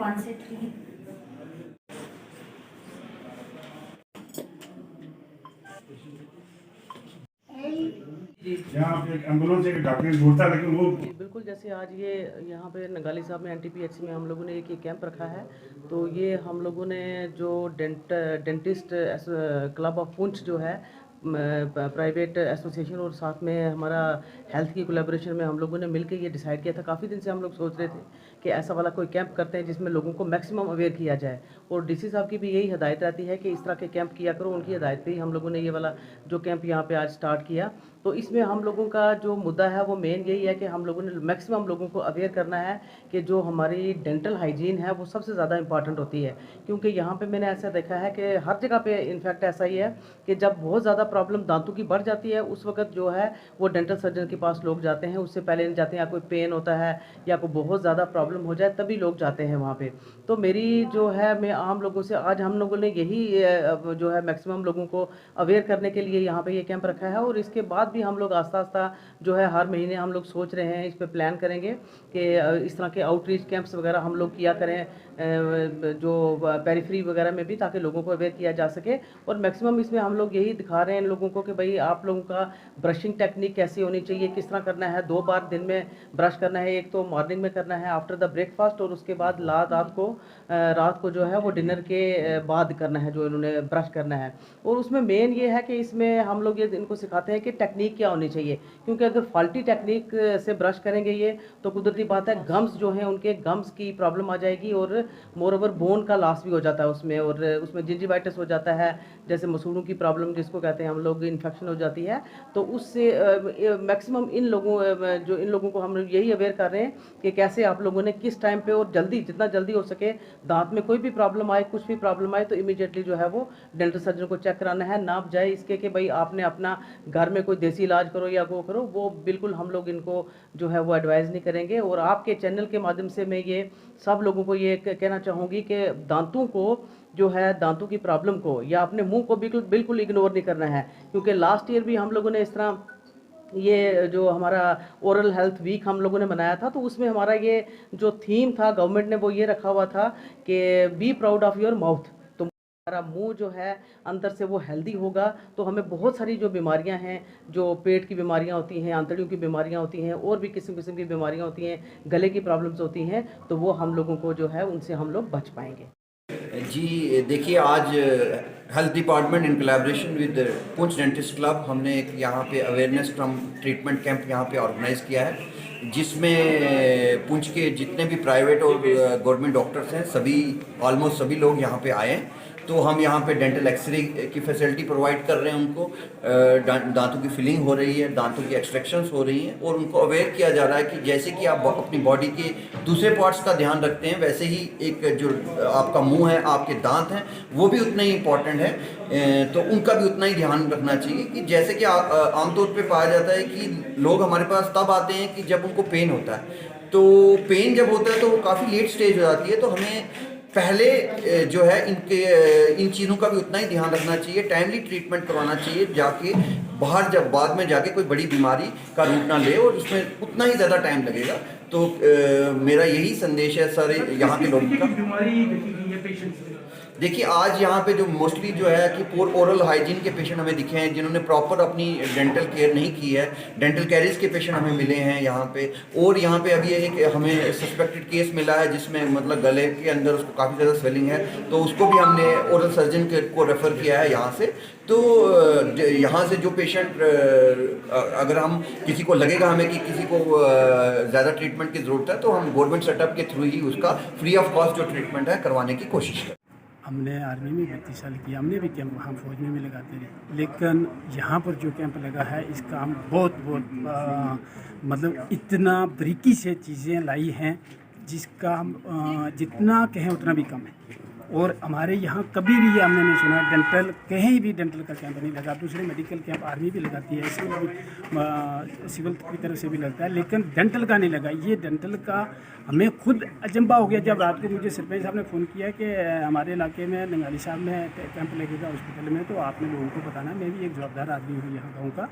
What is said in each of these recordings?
1 से 3। यहाँ पे एक एम्बुलेंस एक डॉक्टर ढूंढता है, लेकिन वो जी, बिल्कुल। जैसे आज ये यहाँ पे नगाली साहब में एनटीपीएचसी में हम लोगों ने एक ये कैंप रखा है। तो ये हम लोगों ने जो डेंटिस्ट क्लब ऑफ पुंछ जो है प्राइवेट एसोसिएशन और साथ में हमारा हेल्थ की कोलैबोरेशन में हम लोगों ने मिलकर ये डिसाइड किया था। काफ़ी दिन से हम लोग सोच रहे थे कि ऐसा वाला कोई कैंप करते हैं जिसमें लोगों को मैक्सिमम अवेयर किया जाए, और डीसी साहब की भी यही हदायत रहती है कि इस तरह के कैंप किया करो। उनकी हदायत पे ही हम लोगों ने ये वाला जो कैंप यहाँ पे आज स्टार्ट किया। तो इसमें हम लोगों का जो मुद्दा है वो मेन यही है कि हम लोगों ने मैक्सिमम लोगों को अवेयर करना है कि जो हमारी डेंटल हाइजीन है वो सबसे ज़्यादा इंपॉर्टेंट होती है। क्योंकि यहाँ पे मैंने ऐसा देखा है कि हर जगह पे इनफैक्ट ऐसा ही है कि जब बहुत ज़्यादा प्रॉब्लम दांतों की बढ़ जाती है उस वक्त जो है वो डेंटल सर्जन के पास लोग जाते हैं। उससे पहले नहीं जाते हैं, या कोई पेन होता है या कोई बहुत ज़्यादा प्रॉब्लम हो जाए तभी लोग जाते हैं वहाँ पे। तो मेरी जो है मैं आम लोगों से आज हम लोगों ने यही जो है मैक्सिमम लोगों को अवेयर करने के लिए यहाँ पे ये कैंप रखा है। और इसके बाद भी हम लोग आस्ता आस्ता जो है हर महीने हम लोग सोच रहे हैं, इस पे प्लान करेंगे कि इस तरह के आउटरीच कैंप्स वगैरह हम लोग किया करें जो पेरिफेरी वगैरह में भी, ताकि लोगों को अवेयर किया जा सके। और मैक्सिमम इसमें हम लोग यही दिखा रहे हैं इन लोगों को कि भाई आप लोगों का ब्रशिंग टेक्निक कैसी होनी चाहिए, किस तरह करना है। 2 बार दिन में ब्रश करना है, एक तो मॉर्निंग में करना है आफ्टर द ब्रेकफास्ट, और उसके बाद रात को जो है वो डिनर के बाद करना है जो इन्होंने ब्रश करना है। और उसमें मेन ये है कि इसमें हम लोग ये इनको सिखाते हैं कि टेक्निक क्या होनी चाहिए, क्योंकि अगर फॉल्टी टेक्निक से ब्रश करेंगे ये तो कुदरती बात है गम्स जो हैं उनके गम्स की प्रॉब्लम आ जाएगी, और मोर ओवर बोन का लॉस भी हो जाता है उसमें, और उसमें जिंजिवाइटिस हो जाता है, जैसे मसूड़ों की प्रॉब्लम जिसको कहते हैं हम लोग, इन्फेक्शन हो जाती है। तो उससे मैक्सिमम इन लोगों को हम यही अवेयर कर रहे हैं कि कैसे आप लोगों ने किस टाइम पे और जल्दी, जितना जल्दी हो सके, दांत में कोई भी प्रॉब्लम आए, कुछ भी प्रॉब्लम आए तो इमीडिएटली जो है वो डेंटल सर्जन को चेक कराना है। ना बजाय इसके कि भाई आपने अपना घर में कोई देसी इलाज करो या वो करो, वो बिल्कुल हम लोग इनको जो है वो एडवाइस नहीं करेंगे। और आपके चैनल के माध्यम से मैं ये सब लोगों को ये कहना चाहूँगी कि दांतों को जो है, दांतों की प्रॉब्लम को या अपने मुंह को बिल्कुल बिल्कुल इग्नोर नहीं करना है। क्योंकि लास्ट ईयर भी हम लोगों ने इस तरह ये जो हमारा ओरल हेल्थ वीक हम लोगों ने मनाया था, तो उसमें हमारा ये जो थीम था गवर्नमेंट ने वो ये रखा हुआ था कि be proud of your mouth. तो हमारा मुंह जो है अंदर से वो हेल्दी होगा तो हमें बहुत सारी जो बीमारियां हैं, जो पेट की बीमारियां होती हैं, आंतड़ियों की बीमारियां होती हैं, और भी किस्म किस्म की बीमारियां होती हैं, गले की प्रॉब्लम्स होती हैं, तो वो हम लोगों को जो है उनसे हम लोग बच पाएंगे। जी देखिए, आज health department in collaboration with Poonch dentist club हमने एक यहाँ पे अवेयरनेस फ्रॉम ट्रीटमेंट कैंप यहाँ पे ऑर्गेनाइज़ किया है, जिसमें पुंछ के जितने भी प्राइवेट और गवर्नमेंट डॉक्टर्स हैं सभी, ऑलमोस्ट सभी लोग यहाँ पे आए हैं। तो हम यहाँ पे डेंटल एक्सरे की फैसिलिटी प्रोवाइड कर रहे हैं उनको, दांतों की फिलिंग हो रही है, दांतों की एक्सट्रैक्शंस हो रही हैं, और उनको अवेयर किया जा रहा है कि जैसे कि आप अपनी बॉडी के दूसरे पार्ट्स का ध्यान रखते हैं, वैसे ही एक जो आपका मुंह है, आपके दांत हैं, वो भी उतना ही इम्पॉर्टेंट है। तो उनका भी उतना ही ध्यान रखना चाहिए कि जैसे कि आमतौर पर पाया जाता है कि लोग हमारे पास तब आते हैं कि जब उनको पेन होता है। तो पेन जब होता है तो वो काफ़ी लेट स्टेज हो जाती है, तो हमें पहले जो है इन चीज़ों का भी उतना ही ध्यान रखना चाहिए, टाइमली ट्रीटमेंट करवाना चाहिए, जाके बाहर जब बाद में जाके कोई बड़ी बीमारी का रूप ना ले, और उसमें उतना ही ज़्यादा टाइम लगेगा। तो मेरा यही संदेश है सर यहाँ के लोगों का। बीमारी देखी गई है पेशेंट से। देखिए, आज यहाँ पे जो मोस्टली जो है कि पोर ओरल हाइजीन के पेशेंट हमें दिखे हैं, जिन्होंने प्रॉपर अपनी डेंटल केयर नहीं की है। डेंटल कैरीज के पेशेंट हमें मिले हैं यहाँ पे, और यहाँ पे अभी एक हमें सस्पेक्टेड केस मिला है जिसमें मतलब गले के अंदर उसको काफ़ी ज़्यादा स्वेलिंग है, तो उसको भी हमने ओरल सर्जन को रेफ़र किया है यहाँ से। तो यहाँ से जो पेशेंट, अगर हम किसी को लगेगा हमें कि किसी को ज़्यादा ट्रीटमेंट की ज़रूरत है, तो हम गवर्नमेंट सेटअप के थ्रू ही उसका फ्री ऑफ कॉस्ट जो ट्रीटमेंट है करवाने की कोशिश करें। हमने आर्मी में 32 साल किया, हमने भी कैंप हम फौज में भी लगाते रहे, लेकिन यहाँ पर जो कैंप लगा है इसका हम बहुत मतलब इतना बारीकी से चीज़ें लाई हैं जिसका हम जितना कहें उतना भी कम है। और हमारे यहाँ कभी भी ये हमने नहीं सुना डेंटल, कहीं भी डेंटल का कैंप नहीं लगा। दूसरे मेडिकल कैंप आर्मी भी लगाती है, सिविल की तरफ से भी लगता है, लेकिन डेंटल का नहीं लगा। ये डेंटल का हमें खुद अचंभा हो गया जब रात को मुझे सरपंच साहब ने फ़ोन किया कि हमारे इलाके में नंगाली साहब में कैंप लगेगा हॉस्पिटल में, तो आपने लोगों को बताना। मैं भी एक जवाबदार आदमी हूँ यहाँ गाँव का,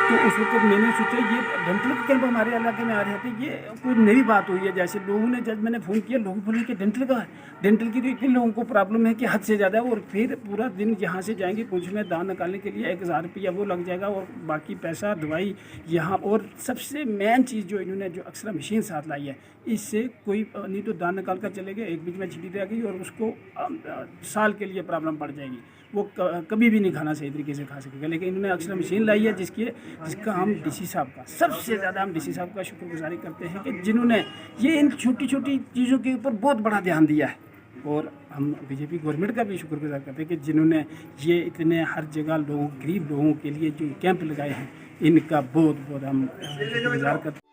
तो उस वक्त मैंने सोचा ये डेंटल के कैंप हमारे इलाके में आ रहे थे, ये कोई नई बात हुई है। जैसे लोगों ने, जब मैंने फ़ोन किया, लोग बोले कि डेंटल का है, डेंटल की तो इतने लोगों को प्रॉब्लम है कि हद से ज़्यादा। और फिर पूरा दिन यहाँ से जाएंगे पुंछ में दांत निकालने के लिए 1000 रुपया वो लग जाएगा, और बाकी पैसा दवाई यहाँ। और सबसे मेन चीज़ जो इन्होंने जो एक्सरा मशीन साथ लाई है, इससे कोई नहीं तो दांत निकाल कर चले गए, एक बीच में छिड़ी रह गई और उसको साल के लिए प्रॉब्लम पड़ जाएगी, वो कभी भी नहीं खाना सही तरीके से खा सकेगा। लेकिन इन्होंने एक्सरा मशीन लाई है जिसका हम डीसी साहब का, सबसे ज़्यादा हम डीसी साहब का शुक्रगुजारी करते हैं कि जिन्होंने ये इन छोटी छोटी चीज़ों के ऊपर बहुत बड़ा ध्यान दिया है। और हम बीजेपी गवर्नमेंट का भी शुक्रगुजार करते हैं कि जिन्होंने ये इतने हर जगह लोगों, गरीब लोगों के लिए जो कैंप लगाए हैं, इनका बहुत बहुत हम शुक्रगुजार करते हैं।